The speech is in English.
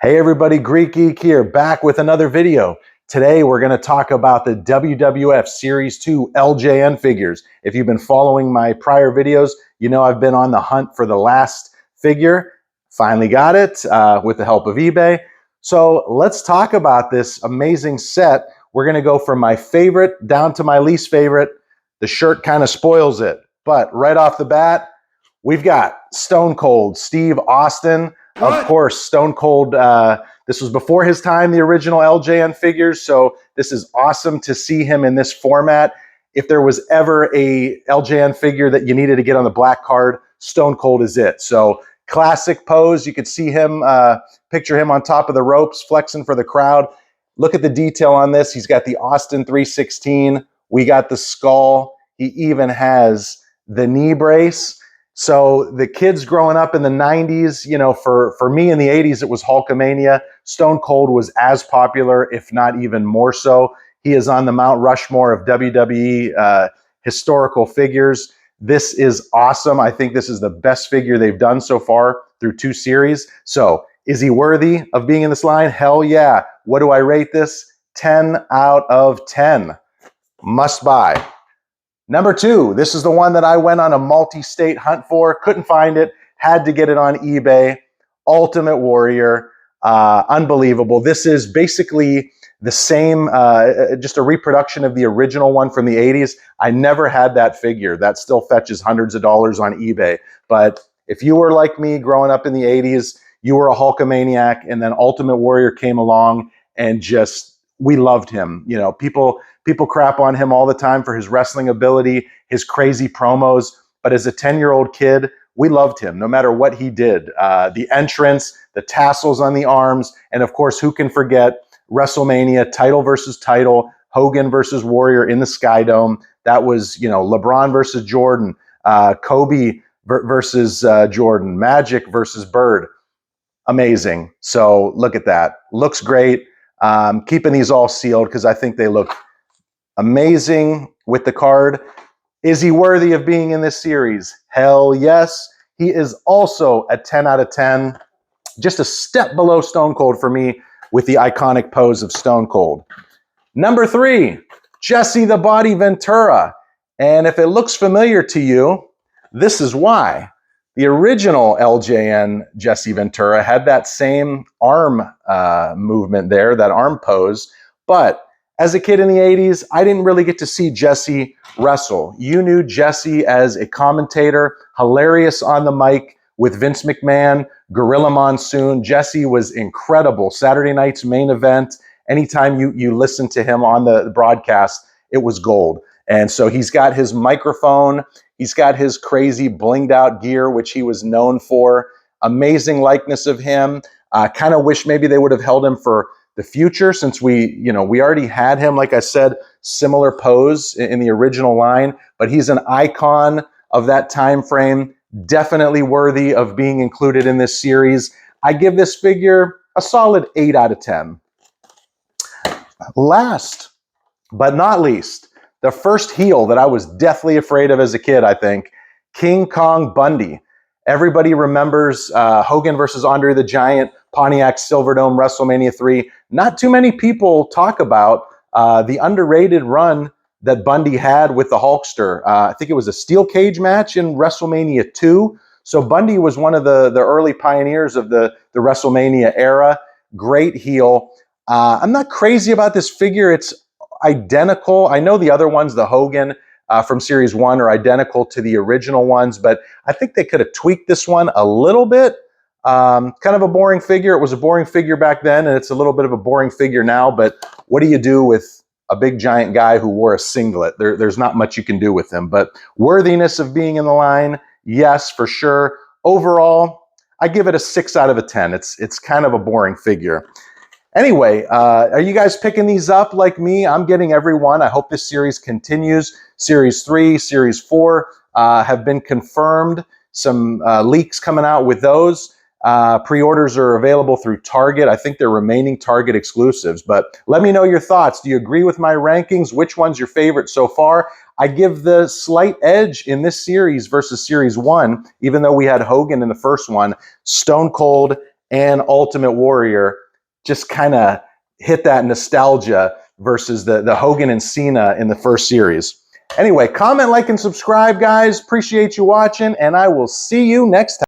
Hey everybody, Greek Geek here, back with another video. Today we're going to talk about the WWF Series 2 LJN figures. If you've been following my prior videos, you know I've been on the hunt for the last figure. Finally got it with the help of eBay. So let's talk about this amazing set. We're going to go from my favorite down to my least favorite. The shirt kind of spoils it. But right off the bat, we've got Stone Cold Steve Austin. Of course, Stone Cold, this was before his time, the original LJN figures, so this is awesome to see him in this format. If there was ever a LJN figure that you needed to get on the black card, Stone Cold is it. So classic pose, you could see him, picture him on top of the ropes, flexing for the crowd. Look at the detail on this. He's got the Austin 316. We got the skull. He even has the knee brace. So the kids growing up in the 90s, you know, for me in the 80s, it was Hulkamania. Stone Cold was as popular, if not even more so. He is on the Mount Rushmore of WWE historical figures. This is awesome. I think this is the best figure they've done so far through 2 series. So is he worthy of being in this line? Hell yeah. What do I rate this? 10 out of 10. Must buy. Number 2, this is the one that I went on a multi-state hunt for, couldn't find it, had to get it on eBay. Ultimate Warrior, unbelievable. This is basically the same, just a reproduction of the original one from the 80s. I never had that figure. That still fetches hundreds of dollars on eBay. But if you were like me growing up in the 80s, you were a Hulkamaniac, and then Ultimate Warrior came along and just, we loved him. You know, people crap on him all the time for his wrestling ability, his crazy promos. But as a 10-year-old kid, we loved him no matter what he did. The entrance, the tassels on the arms, and of course, who can forget WrestleMania, title versus title, Hogan versus Warrior in the Sky Dome. That was, you know, LeBron versus Jordan, Kobe versus Jordan, Magic versus Bird. Amazing. So look at that. Looks great. Keeping these all sealed because I think they look amazing with the card. Is he worthy of being in this series? Hell yes. He is also a 10 out of 10. Just a step below Stone Cold for me with the iconic pose of Stone Cold. Number 3, Jesse the Body Ventura. And if it looks familiar to you, this is why. The original LJN Jesse Ventura had that same arm movement there, that arm pose, but as a kid in the 80s, I didn't really get to see Jesse wrestle. You knew Jesse as a commentator, hilarious on the mic with Vince McMahon, Gorilla Monsoon. Jesse was incredible. Saturday night's main event, anytime you listened to him on the broadcast, it was gold. And so he's got his microphone, he's got his crazy blinged out gear, which he was known for. Amazing likeness of him. Kind of wish maybe they would have held him for the future, since we already had him, like I said, similar pose in the original line, but he's an icon of that time frame, definitely worthy of being included in this series. I give this figure a solid 8 out of 10. Last but not least, the first heel that I was deathly afraid of as a kid, I think, King Kong Bundy. Everybody remembers Hogan versus Andre the Giant, Pontiac Silverdome, WrestleMania 3. Not too many people talk about the underrated run that Bundy had with the Hulkster. I think it was a steel cage match in WrestleMania 2. So Bundy was one of the early pioneers of the WrestleMania era. Great heel. I'm not crazy about this figure. It's identical. I know the other ones, the Hogan from Series 1, are identical to the original ones, but I think they could have tweaked this one a little bit. Kind of a boring figure. It was a boring figure back then, and it's a little bit of a boring figure now, but what do you do with a big giant guy who wore a singlet? There's not much you can do with him, but worthiness of being in the line, yes, for sure. Overall, I give it a 6 out of 10. It's kind of a boring figure. Anyway, are you guys picking these up like me? I'm getting every one. I hope this series continues. Series 3, Series 4 have been confirmed. Some leaks coming out with those. Pre-orders are available through Target. I think they're remaining Target exclusives. But let me know your thoughts. Do you agree with my rankings? Which one's your favorite so far? I give the slight edge in this series versus Series 1, even though we had Hogan in the first one. Stone Cold and Ultimate Warrior just kind of hit that nostalgia versus the Hogan and Cena in the first series. Anyway, comment, like, and subscribe, guys. Appreciate you watching, and I will see you next time.